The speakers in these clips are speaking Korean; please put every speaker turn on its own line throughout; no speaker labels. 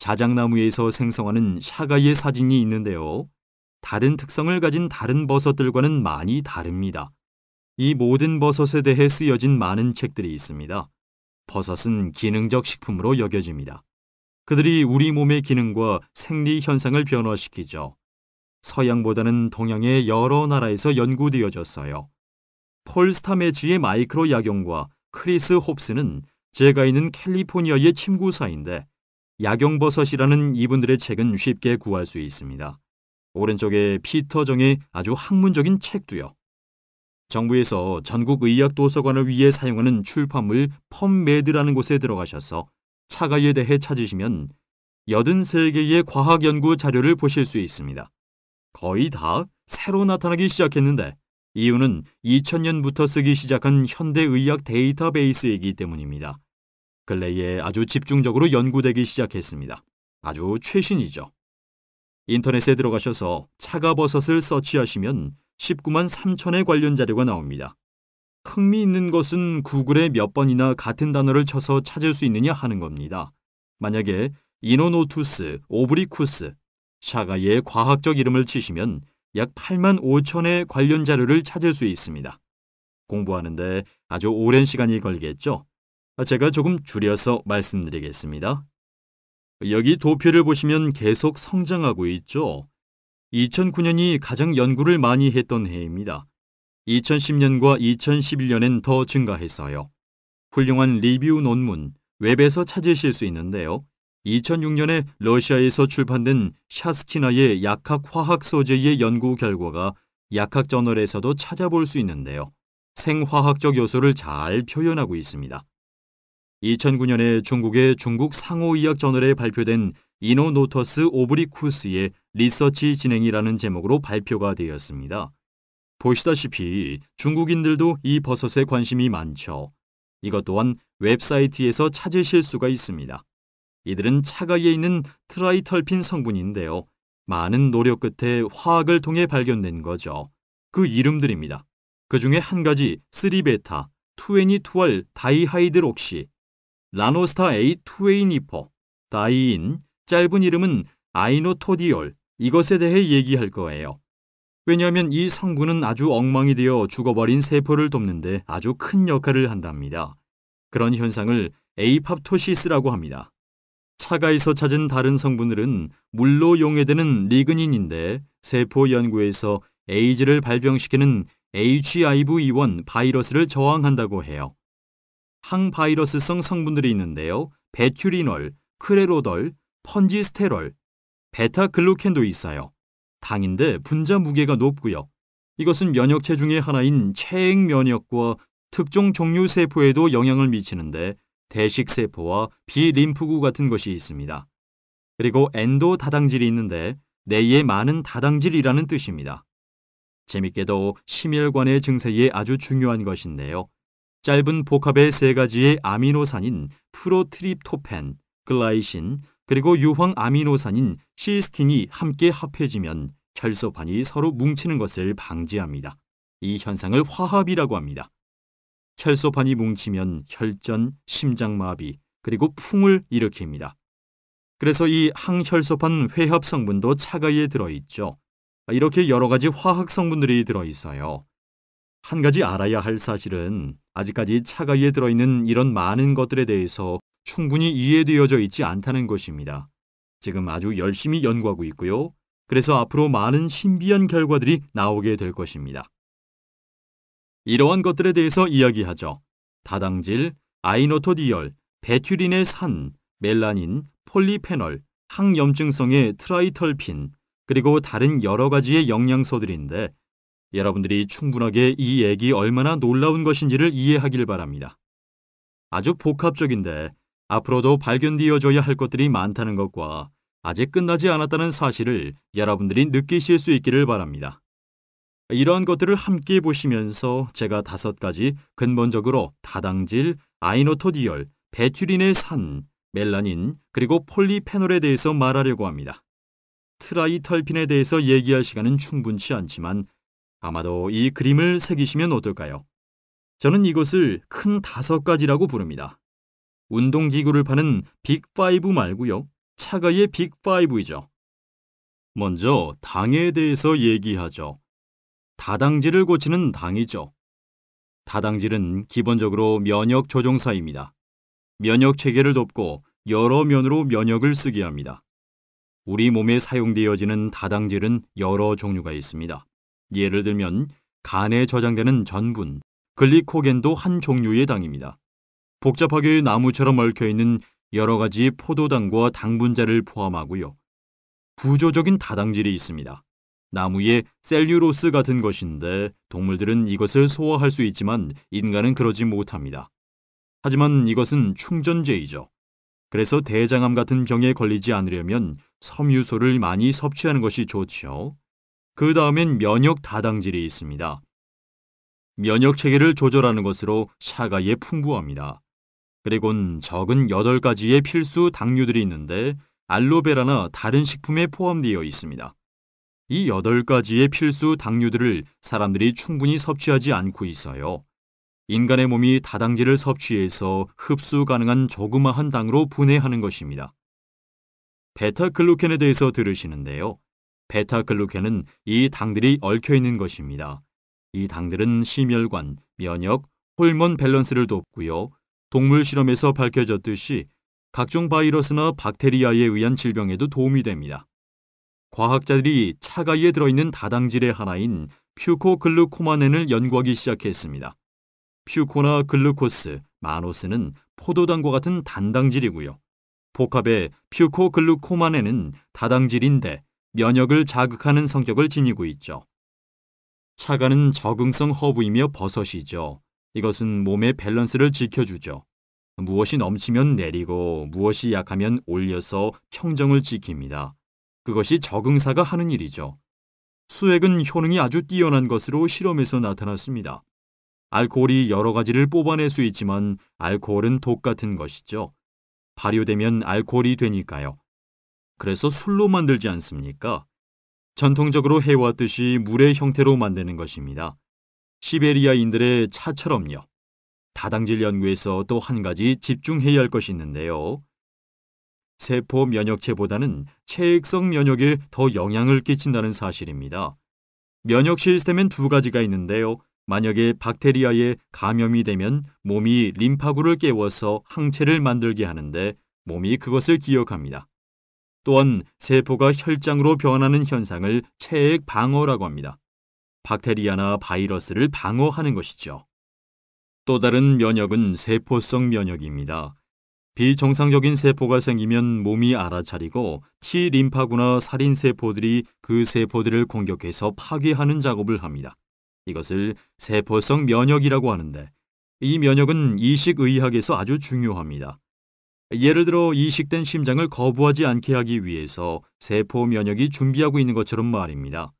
자작나무에서 생성하는 샤가이의 사진이 있는데요. 다른 특성을 가진 다른 버섯들과는 많이 다릅니다. 이 모든 버섯에 대해 쓰여진 많은 책들이 있습니다. 버섯은 기능적 식품으로 여겨집니다. 그들이 우리 몸의 기능과 생리 현상을 변화시키죠. 서양보다는 동양의 여러 나라에서 연구되어졌어요. 폴 스타메지의 마이크로 약용과 크리스 홉스는 제가 있는 캘리포니아의 침구사인데 약용버섯이라는 이분들의 책은 쉽게 구할 수 있습니다. 오른쪽에 피터 정의 아주 학문적인 책도요. 정부에서 전국 의학 도서관을 위해 사용하는 출판물 펌메드라는 곳에 들어가셔서 차가이에 대해 찾으시면 83개의 과학 연구 자료를 보실 수 있습니다. 거의 다 새로 나타나기 시작했는데 이유는 2000년부터 쓰기 시작한 현대의학 데이터베이스이기 때문입니다. 근래에 아주 집중적으로 연구되기 시작했습니다. 아주 최신이죠. 인터넷에 들어가셔서 차가버섯을 서치하시면 19만 3천의 관련 자료가 나옵니다. 흥미있는 것은 구글에 몇 번이나 같은 단어를 쳐서 찾을 수 있느냐 하는 겁니다. 만약에 이노노투스 오브리쿠스, 샤가이의 과학적 이름을 치시면 약 8만 5천의 관련 자료를 찾을 수 있습니다. 공부하는데 아주 오랜 시간이 걸겠죠? 제가 조금 줄여서 말씀드리겠습니다. 여기 도표를 보시면 계속 성장하고 있죠? 2009년이 가장 연구를 많이 했던 해입니다. 2010년과 2011년엔 더 증가했어요. 훌륭한 리뷰 논문, 웹에서 찾으실 수 있는데요. 2006년에 러시아에서 출판된 샤스키나의 약학 화학 소재의 연구 결과가 약학 저널에서도 찾아볼 수 있는데요. 생화학적 요소를 잘 표현하고 있습니다. 2009년에 중국의 중국 상호의학 저널에 발표된 이노노터스 오브리쿠스의 리서치 진행이라는 제목으로 발표가 되었습니다. 보시다시피 중국인들도 이 버섯에 관심이 많죠. 이것 또한 웹사이트에서 찾으실 수가 있습니다. 이들은 차가이에 있는 트라이털핀 성분인데요. 많은 노력 끝에 화학을 통해 발견된 거죠. 그 이름들입니다. 그 중에 한 가지 3베타, 22알 다이하이드록시, 라노스타 A 투웨이니퍼, 다이인, 짧은 이름은 아이노토디올, 이것에 대해 얘기할 거예요. 왜냐하면 이 성분은 아주 엉망이 되어 죽어버린 세포를 돕는데 아주 큰 역할을 한답니다. 그런 현상을 에이팝토시스라고 합니다. 차가에서 찾은 다른 성분들은 물로 용해되는 리그닌인데 세포 연구에서 에이즈를 발병시키는 HIV-1 바이러스를 저항한다고 해요. 항바이러스성 성분들이 있는데요. 베튜리놀, 크레로돌, 펀지스테롤, 베타글루켄도 있어요. 당인데 분자 무게가 높고요. 이것은 면역체 중의 하나인 체액 면역과 특정 종류 세포에도 영향을 미치는데 대식세포와 비림프구 같은 것이 있습니다. 그리고 엔도 다당질이 있는데 내에 많은 다당질이라는 뜻입니다. 재밌게도 심혈관의 증세에 아주 중요한 것인데요. 짧은 복합의 세 가지의 아미노산인 프로트립토펜, 글라이신, 그리고 유황 아미노산인 시스틴이 함께 합해지면 혈소판이 서로 뭉치는 것을 방지합니다. 이 현상을 화합이라고 합니다. 혈소판이 뭉치면 혈전, 심장마비, 그리고 풍을 일으킵니다. 그래서 이 항혈소판 회합 성분도 차가이에 들어있죠. 이렇게 여러 가지 화학 성분들이 들어있어요. 한 가지 알아야 할 사실은 아직까지 차가이에 들어있는 이런 많은 것들에 대해서 충분히 이해되어져 있지 않다는 것입니다. 지금 아주 열심히 연구하고 있고요. 그래서 앞으로 많은 신비한 결과들이 나오게 될 것입니다. 이러한 것들에 대해서 이야기하죠. 다당질, 아이노토디올, 베튜린의 산, 멜라닌, 폴리페놀, 항염증성의 트라이털핀, 그리고 다른 여러 가지의 영양소들인데 여러분들이 충분하게 이 액이 얼마나 놀라운 것인지를 이해하길 바랍니다. 아주 복합적인데 앞으로도 발견되어져야 할 것들이 많다는 것과 아직 끝나지 않았다는 사실을 여러분들이 느끼실 수 있기를 바랍니다. 이러한 것들을 함께 보시면서 제가 5가지 근본적으로 다당질, 아이노토디올, 베튜린의 산, 멜라닌, 그리고 폴리페놀에 대해서 말하려고 합니다. 트라이털핀에 대해서 얘기할 시간은 충분치 않지만 아마도 이 그림을 새기시면 어떨까요? 저는 이것을 큰 5가지라고 부릅니다. 운동기구를 파는 빅5 말고요. 차가의 빅5이죠. 먼저 당에 대해서 얘기하죠. 다당질을 고치는 당이죠. 다당질은 기본적으로 면역 조종사입니다. 면역 체계를 돕고 여러 면으로 면역을 쓰게 합니다. 우리 몸에 사용되어지는 다당질은 여러 종류가 있습니다. 예를 들면 간에 저장되는 전분, 글리코겐도 한 종류의 당입니다. 복잡하게 나무처럼 얽혀있는 여러 가지 포도당과 당분자를 포함하고요. 구조적인 다당질이 있습니다. 나무의 셀룰로스 같은 것인데 동물들은 이것을 소화할 수 있지만 인간은 그러지 못합니다. 하지만 이것은 충전제이죠. 그래서 대장암 같은 병에 걸리지 않으려면 섬유소를 많이 섭취하는 것이 좋지요. 그 다음엔 면역 다당질이 있습니다. 면역 체계를 조절하는 것으로 샤가에 풍부합니다. 그리고는 적은 8가지의 필수 당류들이 있는데 알로베라나 다른 식품에 포함되어 있습니다. 이 8가지의 필수 당류들을 사람들이 충분히 섭취하지 않고 있어요. 인간의 몸이 다당질을 섭취해서 흡수 가능한 조그마한 당으로 분해하는 것입니다. 베타글루켄에 대해서 들으시는데요. 베타글루켄은 이 당들이 얽혀 있는 것입니다. 이 당들은 심혈관, 면역, 호르몬 밸런스를 돕고요. 동물 실험에서 밝혀졌듯이 각종 바이러스나 박테리아에 의한 질병에도 도움이 됩니다. 과학자들이 차가이에 들어있는 다당질의 하나인 퓨코글루코마넨을 연구하기 시작했습니다. 퓨코나 글루코스, 마노스는 포도당과 같은 단당질이고요. 복합의 퓨코글루코마넨은 다당질인데 면역을 자극하는 성격을 지니고 있죠. 차가는 적응성 허브이며 버섯이죠. 이것은 몸의 밸런스를 지켜주죠. 무엇이 넘치면 내리고 무엇이 약하면 올려서 평정을 지킵니다. 그것이 적응사가 하는 일이죠. 수액은 효능이 아주 뛰어난 것으로 실험에서 나타났습니다. 알코올이 여러 가지를 뽑아낼 수 있지만 알코올은 독 같은 것이죠. 발효되면 알코올이 되니까요. 그래서 술로 만들지 않습니까? 전통적으로 해왔듯이 물의 형태로 만드는 것입니다. 시베리아인들의 차처럼요. 다당질 연구에서 또 한 가지 집중해야 할 것이 있는데요. 세포 면역체보다는 체액성 면역에 더 영향을 끼친다는 사실입니다. 면역 시스템엔 2가지가 있는데요. 만약에 박테리아에 감염이 되면 몸이 림파구를 깨워서 항체를 만들게 하는데 몸이 그것을 기억합니다. 또한 세포가 혈장으로 변하는 현상을 체액 방어라고 합니다. 박테리아나 바이러스를 방어하는 것이죠. 또 다른 면역은 세포성 면역입니다. 비정상적인 세포가 생기면 몸이 알아차리고 T 림파구나 살인 세포들이 그 세포들을 공격해서 파괴하는 작업을 합니다. 이것을 세포성 면역이라고 하는데 이 면역은 이식의학에서 아주 중요합니다. 예를 들어 이식된 심장을 거부하지 않게 하기 위해서 세포 면역이 준비하고 있는 것처럼 말입니다.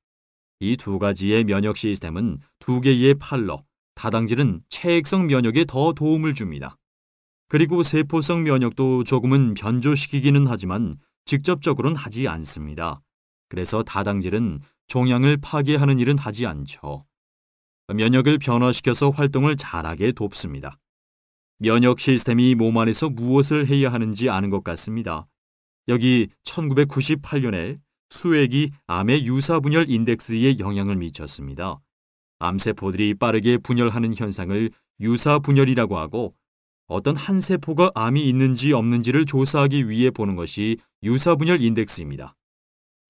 이 2가지의 면역 시스템은 2개의 팔로 다당질은 체액성 면역에 더 도움을 줍니다. 그리고 세포성 면역도 조금은 변조시키기는 하지만 직접적으로는 하지 않습니다. 그래서 다당질은 종양을 파괴하는 일은 하지 않죠. 면역을 변화시켜서 활동을 잘하게 돕습니다. 면역 시스템이 몸 안에서 무엇을 해야 하는지 아는 것 같습니다. 여기 1998년에 수액이 암의 유사분열 인덱스에 영향을 미쳤습니다. 암세포들이 빠르게 분열하는 현상을 유사분열이라고 하고 어떤 한 세포가 암이 있는지 없는지를 조사하기 위해 보는 것이 유사분열 인덱스입니다.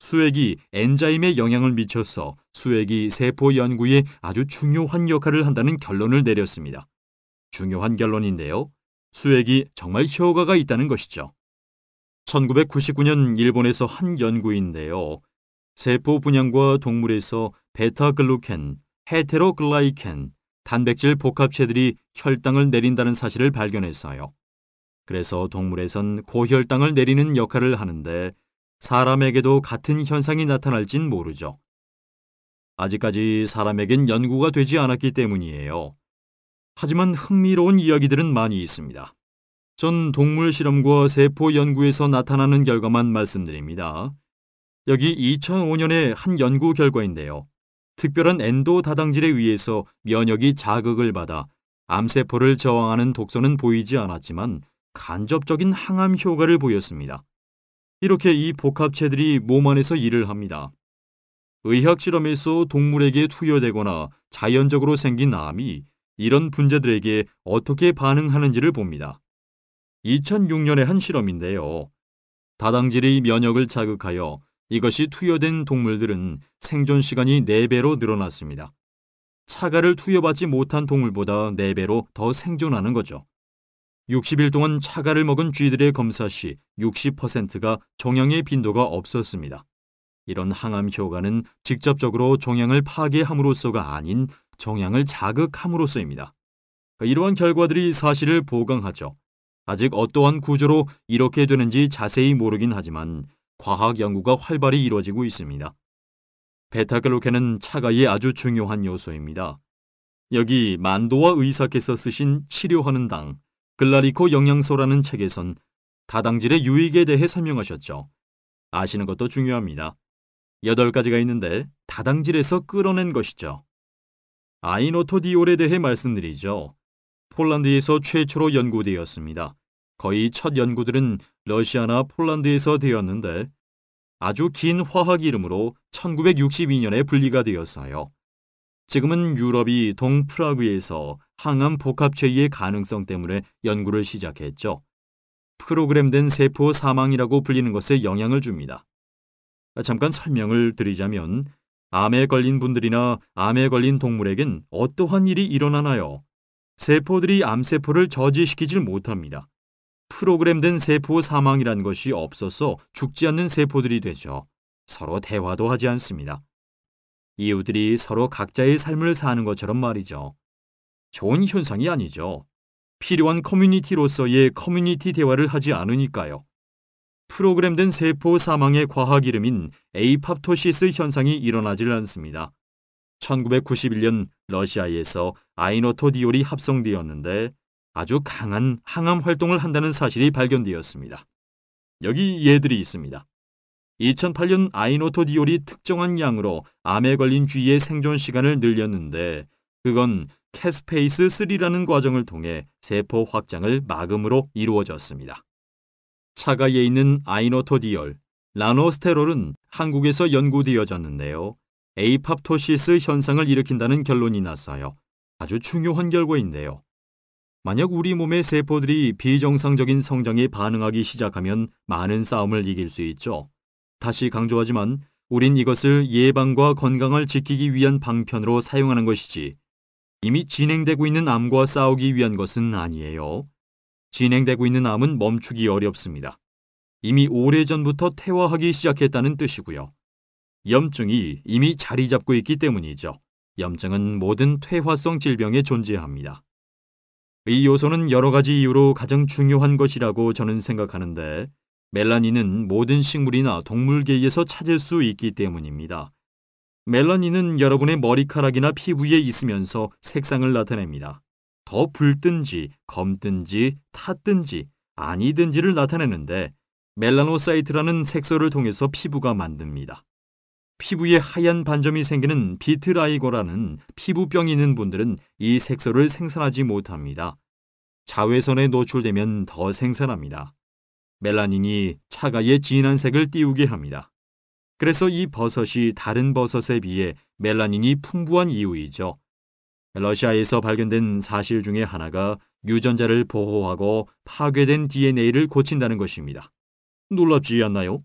수액이 엔자임에 영향을 미쳐서 수액이 세포 연구에 아주 중요한 역할을 한다는 결론을 내렸습니다. 중요한 결론인데요. 수액이 정말 효과가 있다는 것이죠. 1999년 일본에서 한 연구인데요. 세포 분양과 동물에서 베타글루켄, 헤테로글라이켄, 단백질 복합체들이 혈당을 내린다는 사실을 발견했어요. 그래서 동물에선 고혈당을 내리는 역할을 하는데 사람에게도 같은 현상이 나타날진 모르죠. 아직까지 사람에겐 연구가 되지 않았기 때문이에요. 하지만 흥미로운 이야기들은 많이 있습니다. 전 동물 실험과 세포 연구에서 나타나는 결과만 말씀드립니다. 여기 2005년의 한 연구 결과인데요. 특별한 엔도 다당질에 의해서 면역이 자극을 받아 암세포를 저항하는 독소는 보이지 않았지만 간접적인 항암 효과를 보였습니다. 이렇게 이 복합체들이 몸 안에서 일을 합니다. 의학 실험에서 동물에게 투여되거나 자연적으로 생긴 암이 이런 분자들에게 어떻게 반응하는지를 봅니다. 2006년의 한 실험인데요. 다당질이 면역을 자극하여 이것이 투여된 동물들은 생존 시간이 4배로 늘어났습니다. 차가를 투여받지 못한 동물보다 4배로 더 생존하는 거죠. 60일 동안 차가를 먹은 쥐들의 검사 시 60%가 종양의 빈도가 없었습니다. 이런 항암 효과는 직접적으로 종양을 파괴함으로써가 아닌 종양을 자극함으로써입니다. 이러한 결과들이 사실을 보강하죠. 아직 어떠한 구조로 이렇게 되는지 자세히 모르긴 하지만 과학 연구가 활발히 이루어지고 있습니다. 베타글루캔은 차가의 아주 중요한 요소입니다. 여기 만도와 의사께서 쓰신 치료하는 당, 글라리코 영양소라는 책에선 다당질의 유익에 대해 설명하셨죠. 아시는 것도 중요합니다. 8가지가 있는데 다당질에서 끌어낸 것이죠. 아이노토디올에 대해 말씀드리죠. 폴란드에서 최초로 연구되었습니다. 거의 첫 연구들은 러시아나 폴란드에서 되었는데 아주 긴 화학 이름으로 1962년에 분리가 되었어요. 지금은 유럽이 동프라그에서 항암 복합체의 가능성 때문에 연구를 시작했죠. 프로그램된 세포 사망이라고 불리는 것에 영향을 줍니다. 잠깐 설명을 드리자면 암에 걸린 분들이나 암에 걸린 동물에겐 어떠한 일이 일어나나요? 세포들이 암세포를 저지시키질 못합니다. 프로그램된 세포 사망이란 것이 없어서 죽지 않는 세포들이 되죠. 서로 대화도 하지 않습니다. 이웃들이 서로 각자의 삶을 사는 것처럼 말이죠. 좋은 현상이 아니죠. 필요한 커뮤니티로서의 커뮤니티 대화를 하지 않으니까요. 프로그램된 세포 사망의 과학 이름인 에이팝토시스 현상이 일어나질 않습니다. 1991년 러시아에서 아이노토디올이 합성되었는데 아주 강한 항암 활동을 한다는 사실이 발견되었습니다. 여기 예들이 있습니다. 2008년 아이노토디올이 특정한 양으로 암에 걸린 쥐의 생존 시간을 늘렸는데 그건 캐스페이스3라는 과정을 통해 세포 확장을 막음으로 이루어졌습니다. 차가에 있는 아이노토디올, 라노스테롤은 한국에서 연구되어졌는데요. 에이팝토시스 현상을 일으킨다는 결론이 났어요. 아주 중요한 결과인데요. 만약 우리 몸의 세포들이 비정상적인 성장에 반응하기 시작하면 많은 싸움을 이길 수 있죠. 다시 강조하지만 우린 이것을 예방과 건강을 지키기 위한 방편으로 사용하는 것이지 이미 진행되고 있는 암과 싸우기 위한 것은 아니에요. 진행되고 있는 암은 멈추기 어렵습니다. 이미 오래전부터 퇴화하기 시작했다는 뜻이고요. 염증이 이미 자리 잡고 있기 때문이죠. 염증은 모든 퇴화성 질병에 존재합니다. 이 요소는 여러 가지 이유로 가장 중요한 것이라고 저는 생각하는데 멜라닌은 모든 식물이나 동물계에서 찾을 수 있기 때문입니다. 멜라닌은 여러분의 머리카락이나 피부에 있으면서 색상을 나타냅니다. 더 붉든지 검든지 탔든지 아니든지를 나타내는데 멜라노사이트라는 색소를 통해서 피부가 만듭니다. 피부에 하얀 반점이 생기는 비트라이고라는 피부병이 있는 분들은 이 색소를 생산하지 못합니다. 자외선에 노출되면 더 생산합니다. 멜라닌이 차가의 진한 색을 띄우게 합니다. 그래서 이 버섯이 다른 버섯에 비해 멜라닌이 풍부한 이유이죠. 러시아에서 발견된 사실 중에 하나가 유전자를 보호하고 파괴된 DNA를 고친다는 것입니다. 놀랍지 않나요?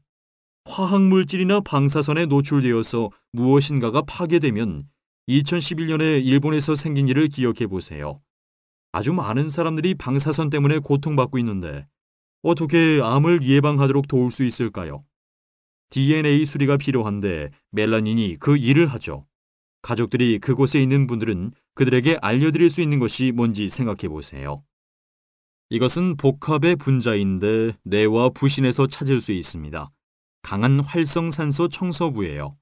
화학물질이나 방사선에 노출되어서 무엇인가가 파괴되면 2011년에 일본에서 생긴 일을 기억해 보세요. 아주 많은 사람들이 방사선 때문에 고통받고 있는데 어떻게 암을 예방하도록 도울 수 있을까요? DNA 수리가 필요한데 멜라닌이 그 일을 하죠. 가족들이 그곳에 있는 분들은 그들에게 알려드릴 수 있는 것이 뭔지 생각해 보세요. 이것은 복합의 분자인데 뇌와 부신에서 찾을 수 있습니다. 강한 활성산소 청소부예요.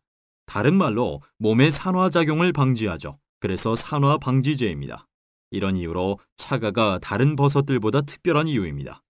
다른 말로 몸의 산화작용을 방지하죠. 그래서 산화방지제입니다. 이런 이유로 차가가 다른 버섯들보다 특별한 이유입니다.